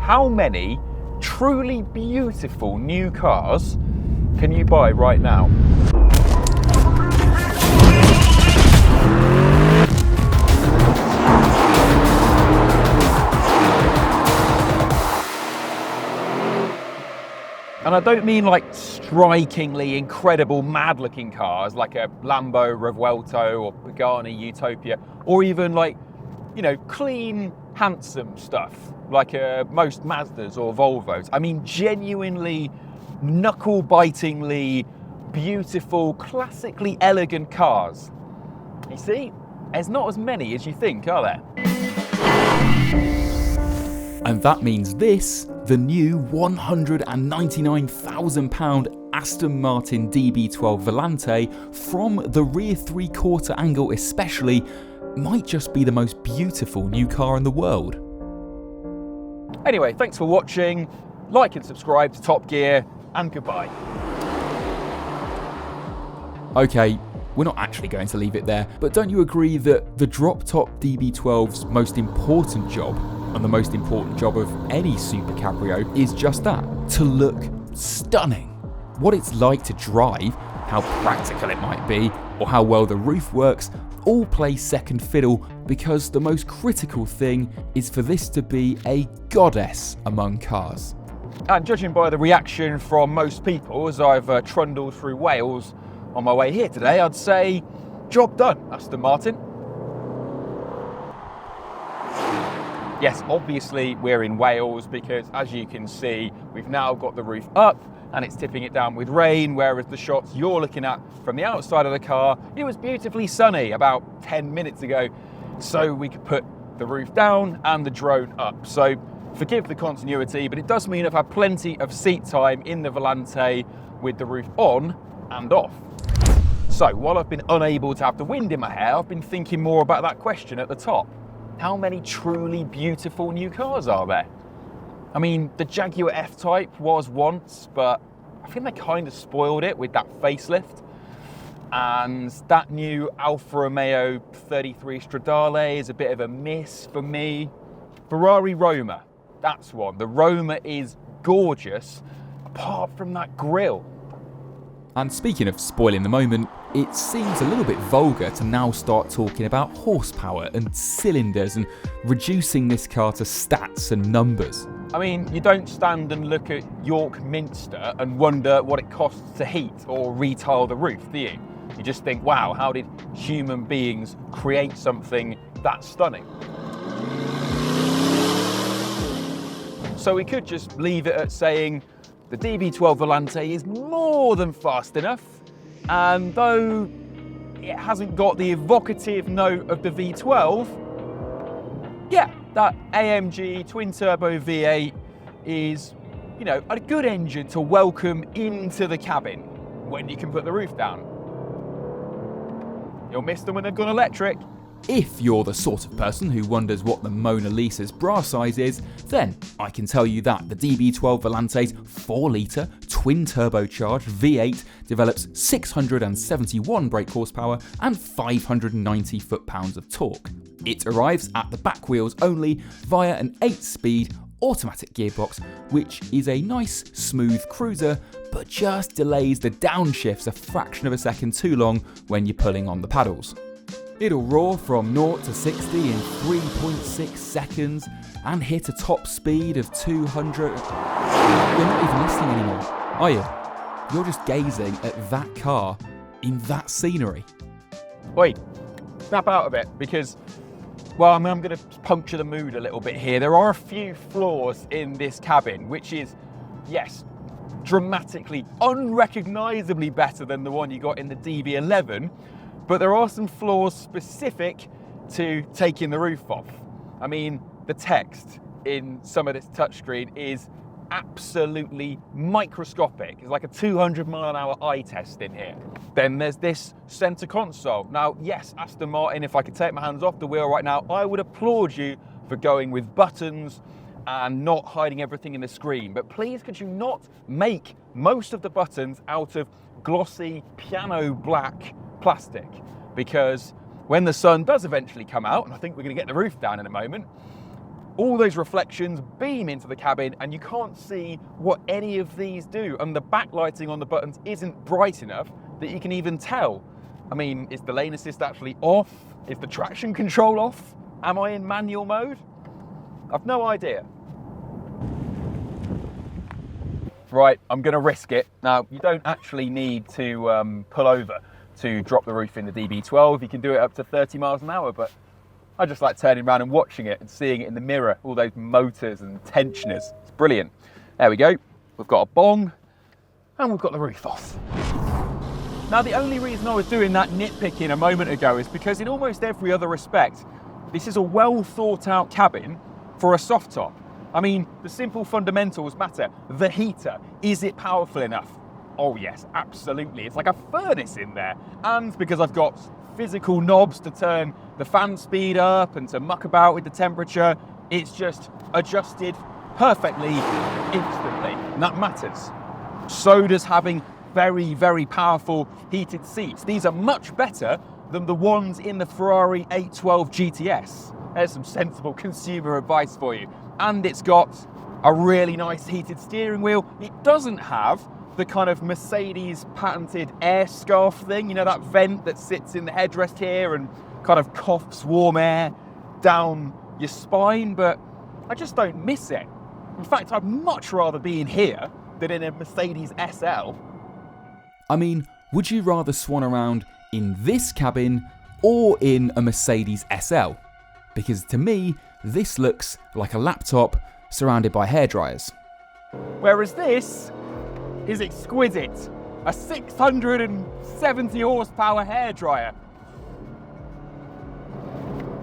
how many truly beautiful new cars can you buy right now? And I don't mean like strikingly incredible, mad-looking cars like a Lambo Revuelto or Pagani Utopia, or even like, you know, clean, handsome stuff like most Mazdas or Volvos. I mean, genuinely, knuckle-bitingly beautiful, classically elegant cars. You see, there's not as many as you think, are there? And that means this, the new £199,000 Aston Martin DB12 Volante, from the rear three-quarter angle especially, might just be the most beautiful new car in the world. Anyway, thanks for watching. Like and subscribe to Top Gear, and goodbye. Okay, we're not actually going to leave it there, but don't you agree that the drop-top DB12's most important job, and the most important job of any super cabrio, is just that, to look stunning? What it's like to drive, how practical it might be, or how well the roof works, all play second fiddle, because the most critical thing is for this to be a goddess among cars. And judging by the reaction from most people as I've trundled through Wales on my way here today, I'd say, job done, Aston Martin. Yes, obviously we're in Wales because, as you can see, we've now got the roof up and it's tipping it down with rain, whereas the shots you're looking at from the outside of the car, it was beautifully sunny about 10 minutes ago, so we could put the roof down and the drone up. So forgive the continuity, but it does mean I've had plenty of seat time in the Volante with the roof on and off. So while I've been unable to have the wind in my hair, I've been thinking more about that question at the top. How many truly beautiful new cars are there? I mean, the Jaguar F-Type was once, but I think they kind of spoiled it with that facelift. And that new Alfa Romeo 33 Stradale is a bit of a miss for me. Ferrari Roma, that's one. The Roma is gorgeous, apart from that grille. And speaking of spoiling the moment, it seems a little bit vulgar to now start talking about horsepower and cylinders and reducing this car to stats and numbers. I mean, you don't stand and look at York Minster and wonder what it costs to heat or retile the roof, do you? You just think, wow, how did human beings create something that stunning? So we could just leave it at saying the DB12 Volante is more than fast enough, and though it hasn't got the evocative note of the V12, yeah, that AMG twin-turbo V8 is, you know, a good engine to welcome into the cabin when you can put the roof down. You'll miss them when they've gone electric. If you're the sort of person who wonders what the Mona Lisa's bra size is, then I can tell you that the DB12 Volante's 4-litre twin-turbocharged V8 develops 671 brake horsepower and 590 foot-pounds of torque. It arrives at the back wheels only via an 8-speed automatic gearbox, which is a nice, smooth cruiser, but just delays the downshifts a fraction of a second too long when you're pulling on the paddles. It'll roar from 0 to 60 in 3.6 seconds and hit a top speed of 200. You're not even listening anymore, are you? You're just gazing at that car in that scenery. Wait, snap out of it, because, well, I'm going to puncture the mood a little bit here. There are a few flaws in this cabin, which is, yes, dramatically, unrecognisably better than the one you got in the DB11, but there are some flaws specific to taking the roof off. I mean, the text in some of this touchscreen is absolutely microscopic. It's like a 200-mile-an-hour eye test in here. Then there's this center console. Now, yes, Aston Martin, if I could take my hands off the wheel right now, I would applaud you for going with buttons and not hiding everything in the screen. But please, could you not make most of the buttons out of glossy piano black plastic? Because when the sun does eventually come out, and I think we're going to get the roof down in a moment, all those reflections beam into the cabin and you can't see what any of these do. And the backlighting on the buttons isn't bright enough that you can even tell. I mean, is the lane assist actually off? Is the traction control off? Am I in manual mode? I've no idea. Right, I'm gonna risk it. Now, you don't actually need to pull over to drop the roof in the DB12. You can do it up to 30 miles an hour, but I just like turning around and watching it and seeing it in the mirror, all those motors and tensioners. It's brilliant. There we go. We've got a bong and we've got the roof off. Now, the only reason I was doing that nitpicking a moment ago is because in almost every other respect, this is a well thought out cabin for a soft top. I mean, the simple fundamentals matter. The heater, is it powerful enough? Oh yes, absolutely. It's like a furnace in there. And because I've got physical knobs to turn the fan speed up and to muck about with the temperature, it's just adjusted perfectly instantly. And that matters. So does having very, very powerful heated seats. These are much better than the ones in the Ferrari 812 GTS. There's some sensible consumer advice for you. And it's got a really nice heated steering wheel. It doesn't have the kind of Mercedes patented air scarf thing, you know, that vent that sits in the headrest here and kind of coughs warm air down your spine, but I just don't miss it. In fact, I'd much rather be in here than in a Mercedes SL. I mean, would you rather swan around in this cabin or in a Mercedes SL? Because to me, this looks like a laptop surrounded by hairdryers. Whereas this is exquisite. A 670 horsepower hairdryer.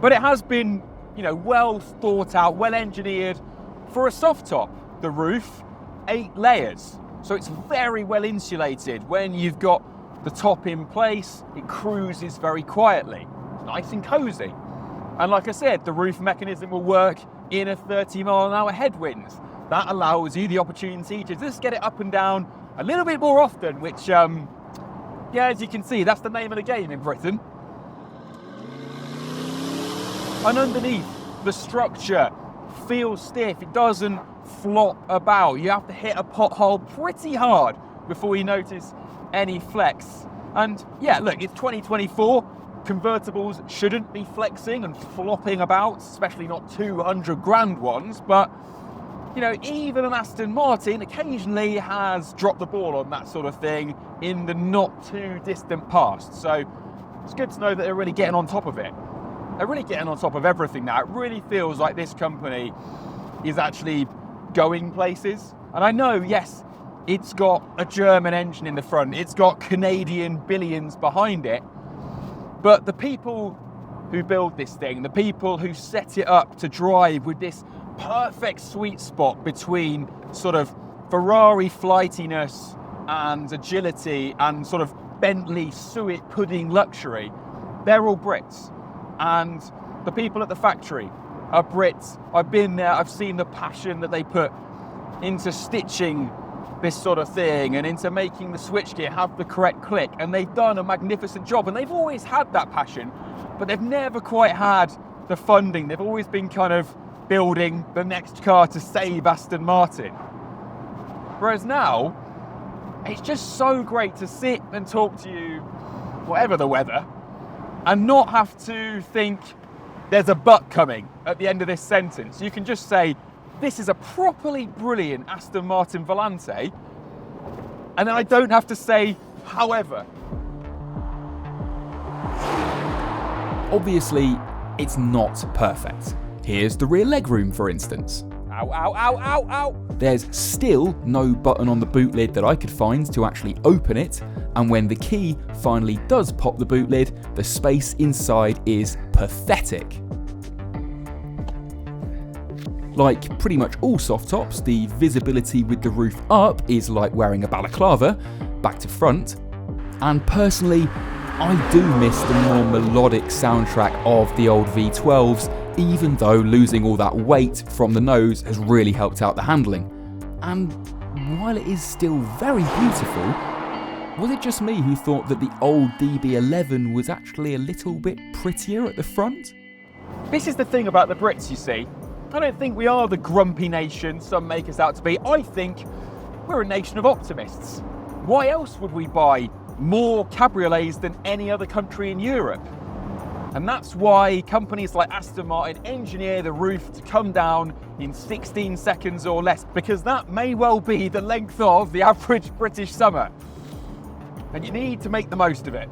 But it has been, you know, well thought out, well engineered for a soft top. The roof, 8 layers. So it's very well insulated. When you've got the top in place, it cruises very quietly. It's nice and cozy. And like I said, the roof mechanism will work in a 30-mile-an-hour headwinds. That allows you the opportunity to just get it up and down a little bit more often, which, yeah, as you can see, that's the name of the game in Britain. And underneath, the structure feels stiff. It doesn't flop about. You have to hit a pothole pretty hard before you notice any flex. And yeah, look, it's 2024. Convertibles shouldn't be flexing and flopping about, especially not 200 grand ones, but you know, even an Aston Martin occasionally has dropped the ball on that sort of thing in the not too distant past. So it's good to know that they're really getting on top of it. They're really getting on top of everything now. It really feels like this company is actually going places. And I know, yes, it's got a German engine in the front, it's got Canadian billions behind it, but the people who build this thing, the people who set it up to drive with this perfect sweet spot between sort of Ferrari flightiness and agility and sort of Bentley suet pudding luxury, they're all Brits. And the people at the factory are Brits. I've been there, I've seen the passion that they put into stitching this sort of thing and into making the switchgear have the correct click, and they've done a magnificent job, and they've always had that passion, but they've never quite had the funding. They've always been kind of building the next car to save Aston Martin. Whereas now, it's just so great to sit and talk to you, whatever the weather, and not have to think there's a but coming at the end of this sentence. You can just say, this is a properly brilliant Aston Martin Volante, and then I don't have to say, however. Obviously, it's not perfect. Here's the rear legroom, for instance. Ow, ow, ow, ow, ow. There's still no button on the boot lid that I could find to actually open it, and when the key finally does pop the boot lid, the space inside is pathetic. Like pretty much all soft tops, the visibility with the roof up is like wearing a balaclava, back to front. And personally, I do miss the more melodic soundtrack of the old V12s, even though losing all that weight from the nose has really helped out the handling. And while it is still very beautiful, was it just me who thought that the old DB11 was actually a little bit prettier at the front? This is the thing about the Brits, you see. I don't think we are the grumpy nation some make us out to be. I think we're a nation of optimists. Why else would we buy more cabriolets than any other country in Europe? And that's why companies like Aston Martin engineer the roof to come down in 16 seconds or less, because that may well be the length of the average British summer. And you need to make the most of it.